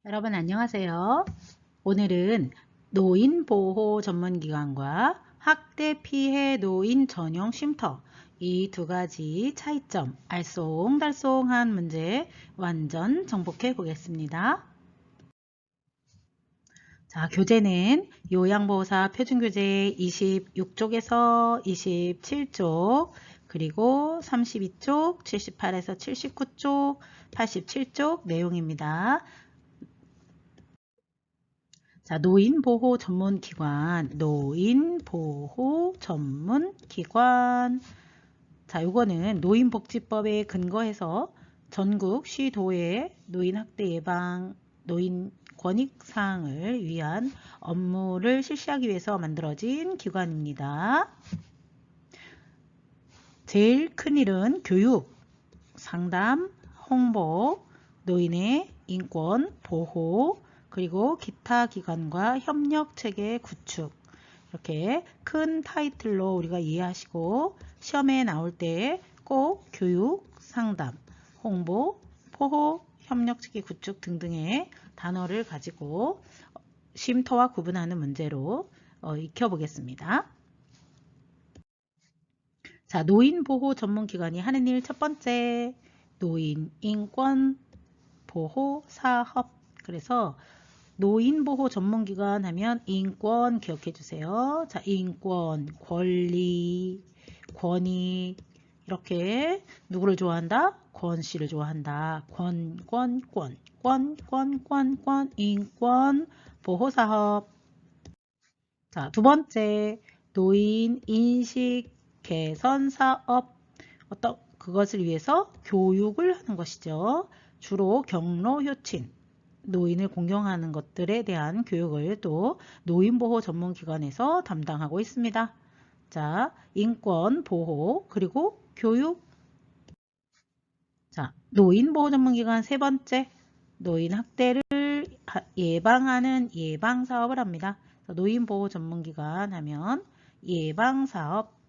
여러분 안녕하세요. 오늘은 노인보호 전문기관과 학대 피해 노인 전용 쉼터 이 두 가지 차이점 알쏭달쏭한 문제 완전 정복해 보겠습니다. 자, 교재는 요양보호사 표준교재 26쪽에서 27쪽 그리고 32쪽, 78에서 79쪽, 87쪽 내용입니다. 자, 노인보호 전문기관, 노인보호 전문기관. 자, 요거는 노인복지법에 근거해서 전국 시도의 노인학대 예방, 노인 권익사항을 위한 업무를 실시하기 위해서 만들어진 기관입니다. 제일 큰 일은 교육, 상담, 홍보, 노인의 인권, 보호, 그리고 기타 기관과 협력 체계 구축 이렇게 큰 타이틀로 우리가 이해하시고 시험에 나올 때 꼭 교육, 상담, 홍보, 보호, 협력 체계 구축 등등의 단어를 가지고 쉼터와 구분하는 문제로 익혀보겠습니다. 자, 노인보호 전문기관이 하는 일 첫 번째, 노인 인권 보호 사업. 그래서 노인보호 전문기관 하면 인권 기억해 주세요. 자, 인권, 권리, 권익 이렇게 누구를 좋아한다? 권씨를 좋아한다. 권, 인권 보호 사업. 자, 두 번째, 노인 인식 개선 사업. 그것을 위해서 교육을 하는 것이죠. 주로 경로 효친, 노인을 공경하는 것들에 대한 교육을 또 노인보호 전문기관에서 담당하고 있습니다. 자, 인권, 보호, 그리고 교육. 자, 노인보호 전문기관 세 번째, 노인 학대를 예방하는 예방사업을 합니다. 노인보호 전문기관 하면 예방사업.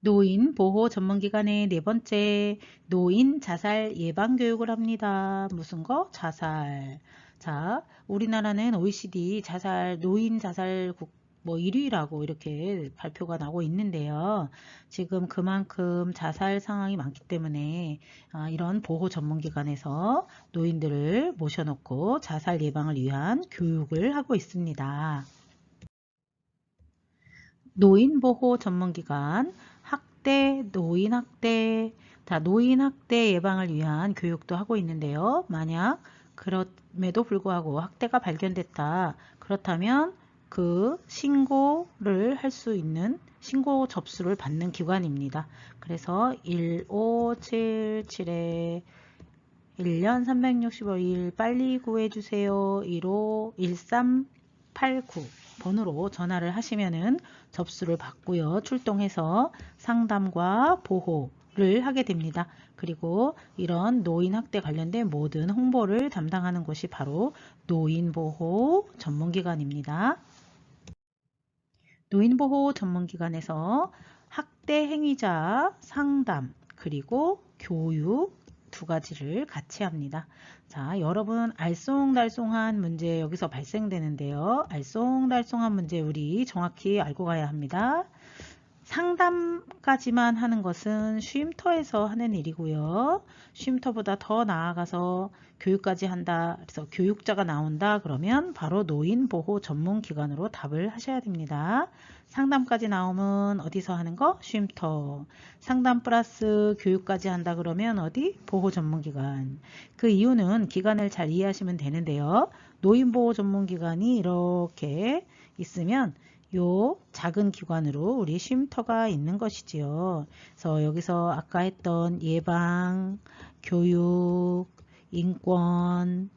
노인보호 전문기관의 네 번째, 노인 자살 예방교육을 합니다. 무슨 거? 자살. 자, 우리나라는 OECD 노인 자살국 1위라고 이렇게 발표가 나고 있는데요. 지금 그만큼 자살 상황이 많기 때문에 이런 보호 전문기관에서 노인들을 모셔놓고 자살 예방을 위한 교육을 하고 있습니다. 노인보호 전문기관, 학대, 노인학대, 노인학대 예방을 위한 교육도 하고 있는데요. 만약 그럼에도 불구하고 학대가 발견됐다. 그렇다면 그 신고를 할 수 있는 신고 접수를 받는 기관입니다. 그래서 1577에 1년 365일 빨리 구해주세요. 15 1389 번호로 전화를 하시면은 접수를 받고요. 출동해서 상담과 보호를 하게 됩니다. 그리고 이런 노인학대 관련된 모든 홍보를 담당하는 곳이 바로 노인보호 전문기관입니다. 노인보호 전문기관에서 학대 행위자 상담 그리고 교육 두 가지를 같이 합니다. 자, 여러분 알쏭달쏭한 문제 여기서 발생되는데요. 알쏭달쏭한 문제 우리 정확히 알고 가야 합니다. 상담까지만 하는 것은 쉼터에서 하는 일이고요. 쉼터보다 더 나아가서 교육까지 한다. 그래서 교육자가 나온다. 그러면 바로 노인보호 전문기관으로 답을 하셔야 됩니다. 상담까지 나오면 어디서 하는 거? 쉼터. 상담 플러스 교육까지 한다. 그러면 어디? 보호 전문기관. 그 이유는 기관을 잘 이해하시면 되는데요. 노인보호 전문기관이 이렇게 있으면 요 작은 기관으로 우리 쉼터가 있는 것이지요. 그래서 여기서 아까 했던 예방, 교육, 인권,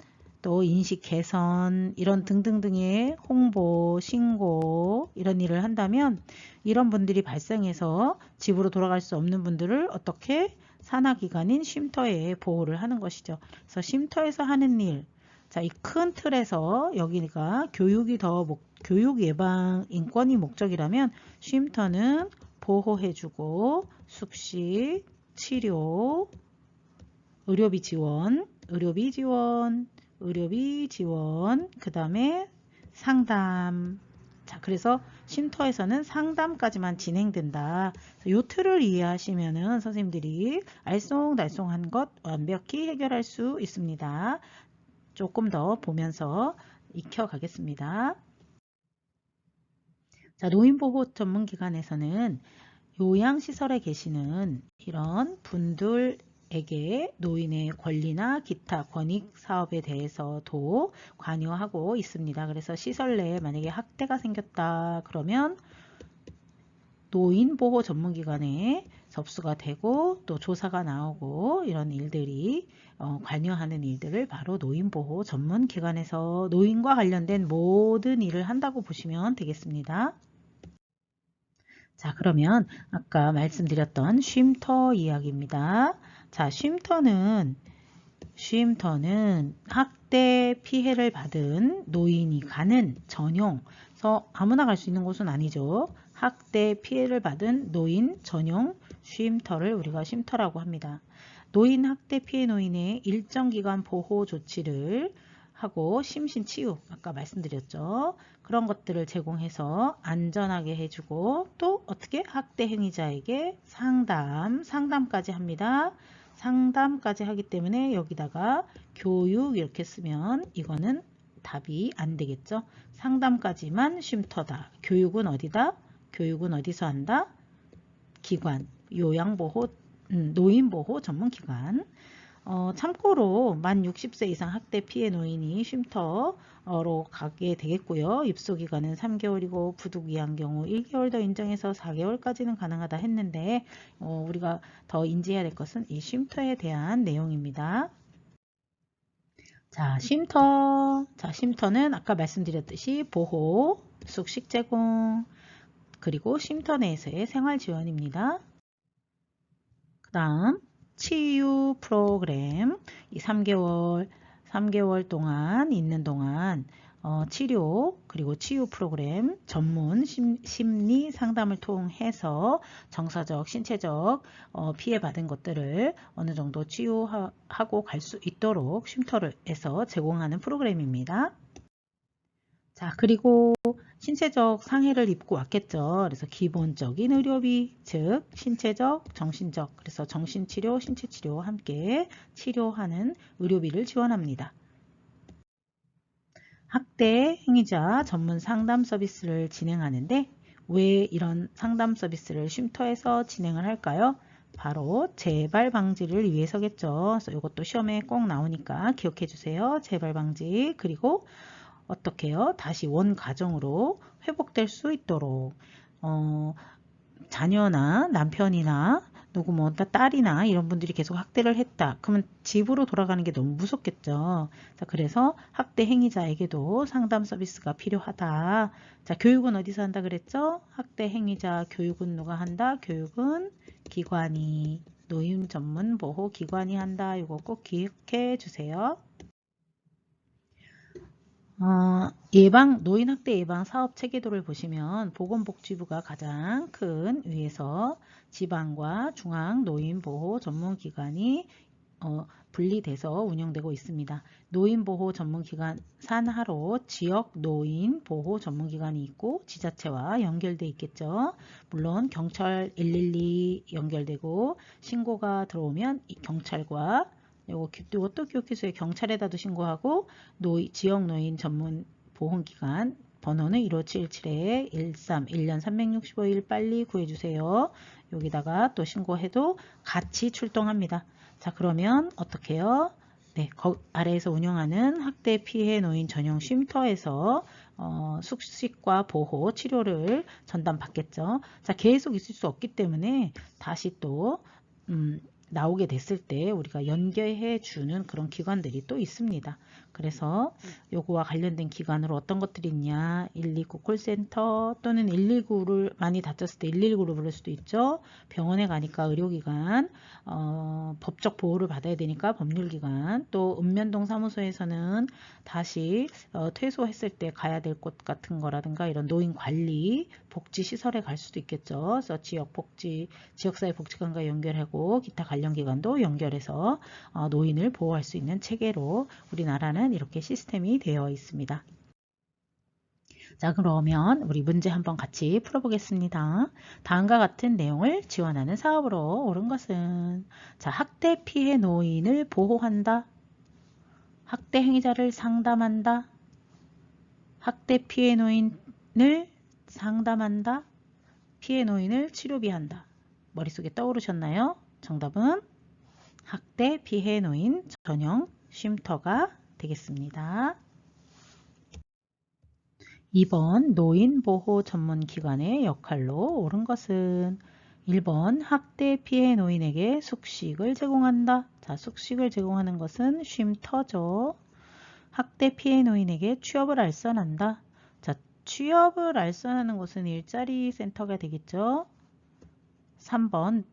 또 인식 개선 이런 등등등의 홍보, 신고 이런 일을 한다면 이런 분들이 발생해서 집으로 돌아갈 수 없는 분들을 어떻게 산하기관인 쉼터에 보호를 하는 것이죠. 그래서 쉼터에서 하는 일, 자, 이 큰 틀에서 여기가 교육 예방 인권이 목적이라면 쉼터는 보호해주고 숙식, 치료, 의료비 지원, 의료비 지원, 그 다음에 상담. 자, 그래서 쉼터에서는 상담까지만 진행된다. 요 틀을 이해하시면은 선생님들이 알쏭달쏭한 것 완벽히 해결할 수 있습니다. 조금 더 보면서 익혀가겠습니다. 자, 노인보호 전문기관에서는 요양시설에 계시는 이런 분들에게 노인의 권리나 기타 권익 사업에 대해서도 관여하고 있습니다. 그래서 시설 내에 만약에 학대가 생겼다 그러면 노인보호 전문기관에 접수가 되고 또 조사가 나오고 이런 일들이 관여하는 일들을 바로 노인보호 전문기관에서 노인과 관련된 모든 일을 한다고 보시면 되겠습니다. 자, 그러면 아까 말씀드렸던 쉼터 이야기입니다. 자, 쉼터는 학대 피해를 받은 노인이 가는 전용, 그래서 아무나 갈 수 있는 곳은 아니죠. 학대 피해를 받은 노인 전용 쉼터를 우리가 쉼터라고 합니다. 노인 학대 피해 노인의 일정 기간 보호 조치를 하고 심신치유, 아까 말씀드렸죠. 그런 것들을 제공해서 안전하게 해주고 또 어떻게 학대 행위자에게 상담까지 합니다. 상담까지 하기 때문에 여기다가 교육 이렇게 쓰면 이거는 답이 안 되겠죠. 상담까지만 쉼터다. 교육은 어디다? 교육은 어디서 한다? 기관, 요양보호, 노인보호 전문기관. 참고로 만 60세 이상 학대 피해 노인이 쉼터로 가게 되겠고요. 입소기간은 3개월이고 부득 이한 경우 1개월 더 인정해서 4개월까지는 가능하다 했는데 우리가 더 인지해야 될 것은 이 쉼터에 대한 내용입니다. 자, 쉼터는 아까 말씀드렸듯이 보호, 숙식 제공, 그리고 쉼터 내에서의 생활 지원입니다. 그 다음 치유 프로그램, 이 3개월 동안 있는 동안 치료 그리고 치유 프로그램 전문 심리 상담을 통해서 정서적, 신체적 피해 받은 것들을 어느 정도 치유하고 갈 수 있도록 쉼터에서 제공하는 프로그램입니다. 자, 그리고 신체적 상해를 입고 왔겠죠. 그래서 기본적인 의료비, 즉 신체적, 정신적, 그래서 정신치료, 신체치료 함께 치료하는 의료비를 지원합니다. 학대 행위자 전문 상담 서비스를 진행하는데 왜 이런 상담 서비스를 쉼터에서 진행을 할까요? 바로 재발 방지를 위해서겠죠. 그래서 이것도 시험에 꼭 나오니까 기억해 주세요. 재발 방지. 그리고 어떻게 해요? 다시 원 가정으로 회복될 수 있도록 자녀나 남편이나 누구 뭐 딸이나 이런 분들이 계속 학대를 했다. 그러면 집으로 돌아가는 게 너무 무섭겠죠. 자, 그래서 학대 행위자에게도 상담 서비스가 필요하다. 자, 교육은 어디서 한다 그랬죠? 학대 행위자 교육은 누가 한다? 교육은 기관이, 노인 전문 보호 기관이 한다. 이거 꼭 기억해 주세요. 노인 학대 예방 사업 체계도를 보시면 보건복지부가 가장 큰 위에서 지방과 중앙 노인 보호 전문기관이 분리돼서 운영되고 있습니다. 노인보호 전문기관 산하로 지역 노인 보호 전문기관이 있고 지자체와 연결돼 있겠죠. 물론 경찰 112 연결되고 신고가 들어오면 이 경찰과 이것도 기억해주세요. 경찰에다도 신고하고 지역 노인 전문 보호기관 번호는 1577-13 1년 365일 빨리 구해주세요. 여기다가 또 신고해도 같이 출동합니다. 자, 그러면 어떻게 해요? 네, 아래에서 운영하는 학대 피해 노인 전용 쉼터에서 숙식과 보호 치료를 전담받겠죠. 자, 계속 있을 수 없기 때문에 다시 또 나오게 됐을 때 우리가 연결해 주는 그런 기관들이 또 있습니다. 그래서 요거와 관련된 기관으로 어떤 것들이 있냐, 129 콜센터 또는 119를 많이 다쳤을 때 119를 부를 수도 있죠. 병원에 가니까 의료기관, 법적 보호를 받아야 되니까 법률기관, 또 읍면동 사무소에서는 다시 퇴소했을 때 가야 될 곳 같은 거라든가 이런 노인관리, 복지시설에 갈 수도 있겠죠. 그래서 지역사회복지관과 연결하고 기타 관련 기관도 연결해서 노인을 보호할 수 있는 체계로 우리나라는 하는 이렇게 시스템이 되어 있습니다. 자, 그러면 우리 문제 한번 같이 풀어보겠습니다. 다음과 같은 내용을 지원하는 사업으로 옳은 것은, 자, 학대 피해 노인을 보호한다. 학대 행위자를 상담한다. 학대 피해 노인을 상담한다. 피해 노인을 치료비한다. 머릿속에 떠오르셨나요? 정답은 학대 피해 노인 전용 쉼터가 되겠습니다. 2번 노인보호 전문기관의 역할로 옳은 것은 1번 학대 피해 노인에게 숙식을 제공한다. 자, 숙식을 제공하는 것은 쉼터죠. 학대 피해 노인에게 취업을 알선한다. 자, 취업을 알선하는 것은 일자리 센터가 되겠죠. 3번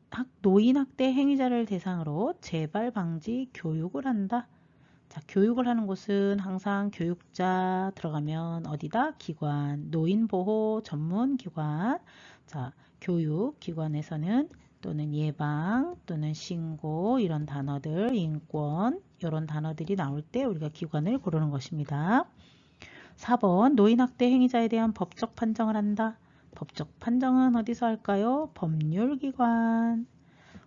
노인 학대 행위자를 대상으로 재발 방지 교육을 한다. 자, 교육을 하는 곳은 항상 교육자 들어가면 어디다? 기관, 노인보호 전문기관. 자, 교육기관에서는 또는 예방 또는 신고 이런 단어들, 인권 이런 단어들이 나올 때 우리가 기관을 고르는 것입니다. 4번 노인학대 행위자에 대한 법적 판정을 한다. 법적 판정은 어디서 할까요? 법률기관.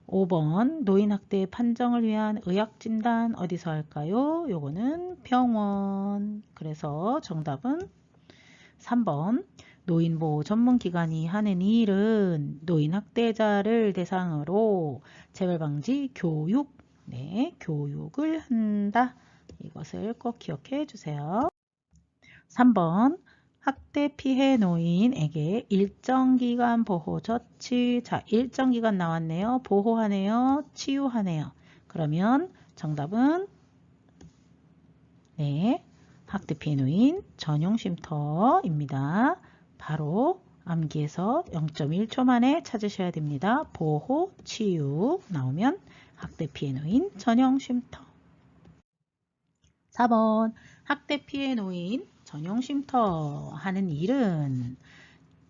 5번 노인학대 판정을 위한 의학진단 어디서 할까요? 요거는 병원. 그래서 정답은 3번 노인보호 전문기관이 하는 일은 노인학대자를 대상으로 재발방지 교육, 네, 교육을 한다. 이것을 꼭 기억해 주세요. 3번 학대 피해 노인에게 일정 기간 보호 조치. 자, 일정 기간 나왔네요. 보호하네요. 치유하네요. 그러면 정답은 네, 학대 피해 노인 전용 쉼터입니다. 바로 암기에서 0.1초 만에 찾으셔야 됩니다. 보호, 치유 나오면 학대 피해 노인 전용 쉼터. 4번 학대 피해 노인 전용 쉼터 하는 일은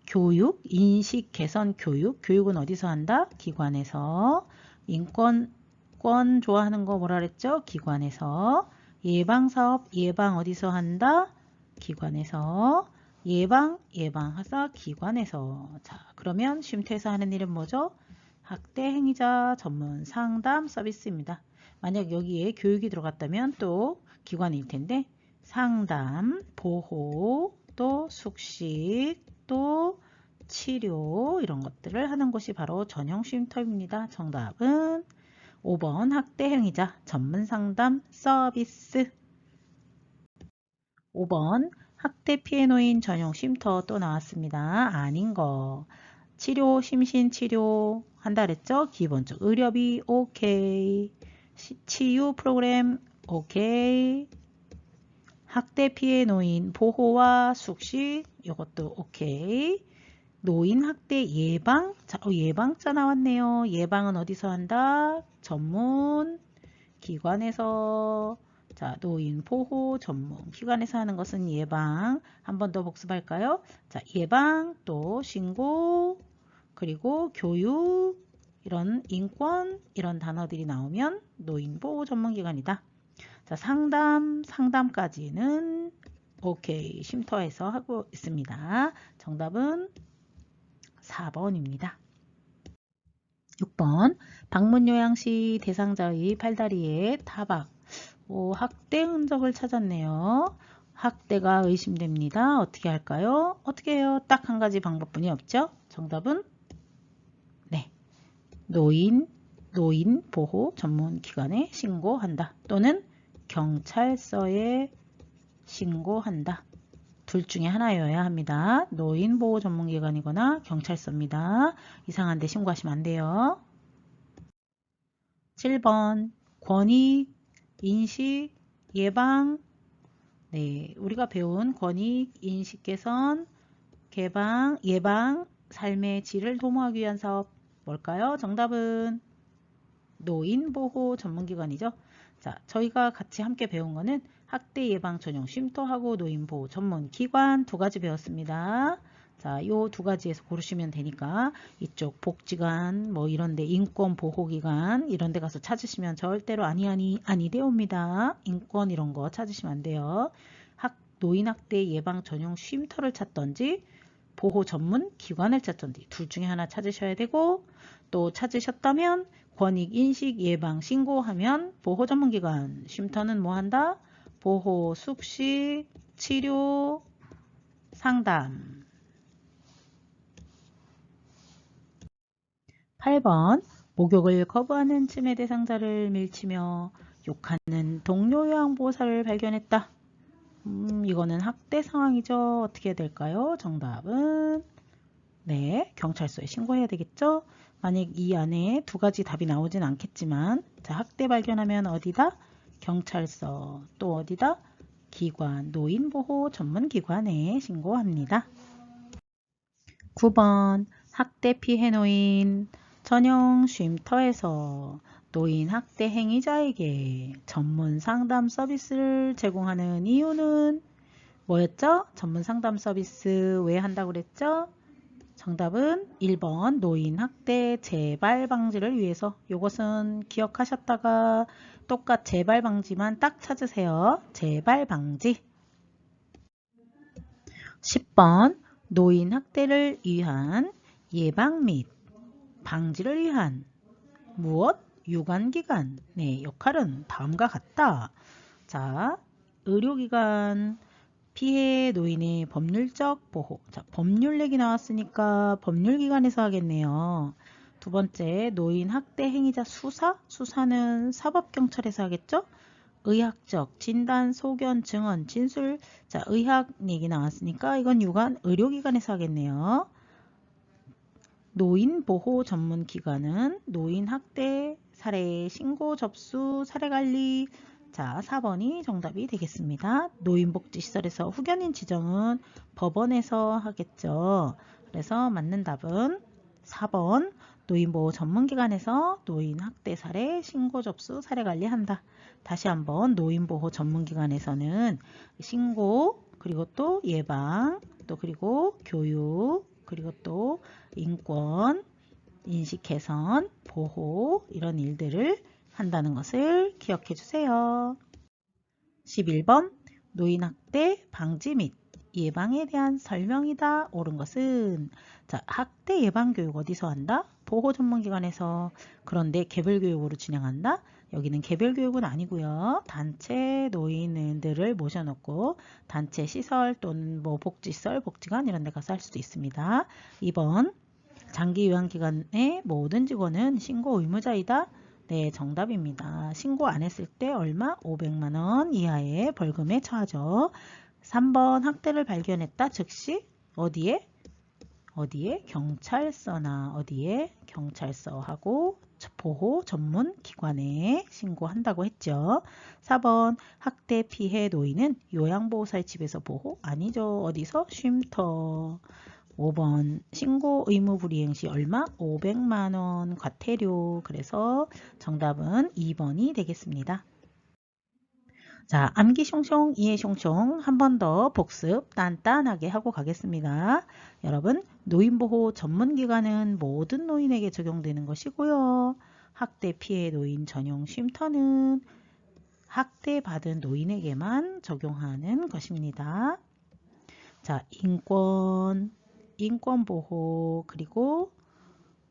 교육, 인식 개선 교육. 교육은 어디서 한다? 기관에서. 인권권 좋아하는 거 뭐라 그랬죠? 기관에서. 예방사업, 예방 어디서 한다? 기관에서. 예방하사 기관에서. 자, 그러면 쉼터에서 하는 일은 뭐죠? 학대 행위자 전문 상담 서비스입니다. 만약 여기에 교육이 들어갔다면 또 기관일 텐데 상담, 보호, 또 숙식, 또 치료 이런 것들을 하는 곳이 바로 전용 쉼터입니다. 정답은 5번 학대 행위자 전문 상담 서비스. 5번 학대 피해 노인 전용 쉼터 또 나왔습니다. 아닌 거. 치료, 심신 치료 한다 그랬죠? 기본적 의료비 오케이. 치유 프로그램 오케이. 학대 피해 노인 보호와 숙식 이것도 오케이. 노인 학대 예방. 자, 예방자 나왔네요. 예방은 어디서 한다? 전문 기관에서. 자, 노인 보호 전문 기관에서 하는 것은 예방. 한 번 더 복습할까요? 자, 예방 또 신고 그리고 교육 이런 인권 이런 단어들이 나오면 노인 보호 전문 기관이다. 자, 상담까지는 오케이 쉼터에서 하고 있습니다. 정답은 4번입니다. 6번 방문 요양시 대상자의 팔다리에 타박. 학대 흔적을 찾았네요. 학대가 의심됩니다. 어떻게 할까요? 어떻게 해요? 딱 한 가지 방법뿐이 없죠. 정답은 네, 노인 보호 전문 기관에 신고한다. 또는 경찰서에 신고한다. 둘 중에 하나여야 합니다. 노인보호 전문기관이거나 경찰서입니다. 이상한데 신고하시면 안 돼요. 7번 권익, 인식, 예방. 네, 우리가 배운 권익, 인식 개선, 개방, 예방, 삶의 질을 도모하기 위한 사업 뭘까요? 정답은 노인보호 전문기관이죠. 자, 저희가 같이 함께 배운 거는 학대 예방 전용 쉼터하고 노인보호 전문기관 두 가지 배웠습니다. 자, 요 두 가지에서 고르시면 되니까 이쪽 복지관 뭐 이런데 인권보호기관 이런데 가서 찾으시면 절대로 아니되옵니다. 인권 이런 거 찾으시면 안 돼요. 노인학대 예방 전용 쉼터를 찾던지 보호 전문 기관을 찾던지 둘 중에 하나 찾으셔야 되고, 또 찾으셨다면 권익 인식 예방 신고하면 보호 전문 기관, 쉼터는 뭐 한다? 보호, 숙식, 치료, 상담. 8번 목욕을 거부하는 침해 대상자를 밀치며 욕하는 동료 요양보호사를 발견했다. 이거는 학대 상황이죠. 어떻게 해야 될까요? 정답은 네, 경찰서에 신고해야 되겠죠? 만약 이 안에 두 가지 답이 나오진 않겠지만, 자, 학대 발견하면 어디다? 경찰서, 또 어디다? 기관, 노인보호 전문기관에 신고합니다. 9번 학대 피해 노인 전용 쉼터에서 노인 학대 행위자에게 전문 상담 서비스를 제공하는 이유는 뭐였죠? 전문 상담 서비스 왜 한다고 그랬죠? 정답은 1번 노인 학대 재발 방지를 위해서. 이것은 기억하셨다가 똑같 재발 방지만 딱 찾으세요. 재발 방지. 10번 노인 학대를 위한 예방 및 방지를 위한 무엇? 유관기관. 네, 역할은 다음과 같다. 자, 의료기관 피해 노인의 법률적 보호. 자, 법률 얘기 나왔으니까 법률기관에서 하겠네요. 두 번째, 노인 학대 행위자 수사. 수사는 사법경찰에서 하겠죠? 의학적 진단, 소견, 증언, 진술. 자, 의학 얘기 나왔으니까 이건 의료기관에서 하겠네요. 노인보호 전문기관은 노인학대 사례 신고 접수, 사례관리. 자, 4번이 정답이 되겠습니다. 노인복지시설에서 후견인 지정은 법원에서 하겠죠. 그래서 맞는 답은 4번 노인보호 전문기관에서 노인학대 사례 신고 접수, 사례관리한다. 다시 한번 노인보호 전문기관에서는 신고, 그리고 또 예방, 또 그리고 교육, 그리고 또 인권, 인식 개선, 보호 이런 일들을 한다는 것을 기억해 주세요. 11번 노인학대 방지 및 예방에 대한 설명이다. 옳은 것은 자, 학대 예방교육 어디서 한다? 보호전문기관에서. 그런데 개별교육으로 진행한다? 여기는 개별교육은 아니고요. 단체 노인들을 모셔놓고 단체 시설 또는 뭐 복지시설, 복지관 이런 데 가서 할 수도 있습니다. 2번 장기 요양기관의 모든 직원은 신고 의무자이다. 네, 정답입니다. 신고 안 했을 때 얼마? 500만 원 이하의 벌금에 처하죠. 3번 학대를 발견했다. 즉시 어디에? 경찰서나 어디에? 경찰서하고 보호 전문 기관에 신고한다고 했죠. 4번 학대 피해 노인은 요양보호사의 집에서 보호? 아니죠. 어디서? 쉼터. 5번 신고 의무 불이행 시 얼마? 500만 원 과태료. 그래서 정답은 2번이 되겠습니다. 자, 암기 숑숑, 이해 숑숑 한 번 더 복습 단단하게 하고 가겠습니다. 여러분, 노인보호 전문기관은 모든 노인에게 적용되는 것이고요. 학대 피해 노인 전용 쉼터는 학대받은 노인에게만 적용하는 것입니다. 자, 인권보호, 그리고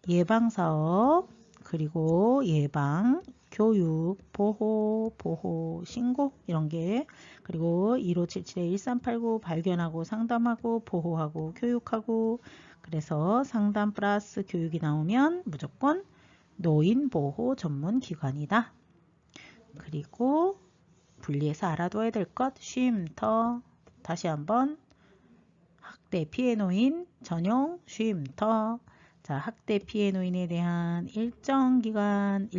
예방사업, 그리고 예방, 교육, 보호, 신고 이런 게, 그리고 1577-1389 발견하고 상담하고 보호하고 교육하고. 그래서 상담 플러스 교육이 나오면 무조건 노인보호 전문기관이다. 그리고 분리해서 알아둬야 될 것 쉼터. 다시 한번 학대 피해 노인 전용 쉼터. 자, 학대 피해 노인에 대한 일정 기간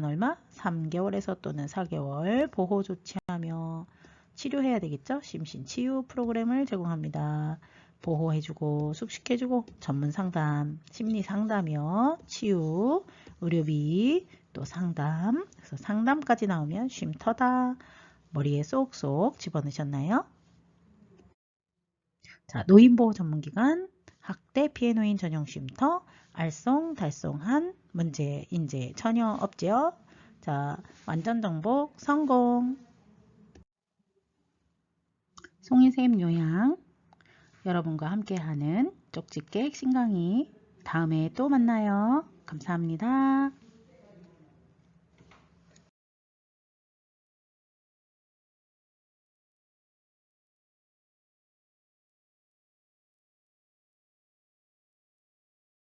얼마? 3개월에서 또는 4개월 보호 조치하며 치료해야 되겠죠? 심신치유 프로그램을 제공합니다. 보호해주고 숙식해주고 전문 상담, 심리 상담이요, 치유, 의료비, 또 상담. 그래서 상담까지 나오면 쉼터다. 머리에 쏙쏙 집어넣으셨나요? 자, 노인보호 전문기관 학대 피해 노인 전용 쉼터 알쏭달쏭한 문제 인제 전혀 없죠. 자, 완전 정복 성공. 송이샘 요양 여러분과 함께하는 쪽집게 핵심 강의 다음에 또 만나요. 감사합니다.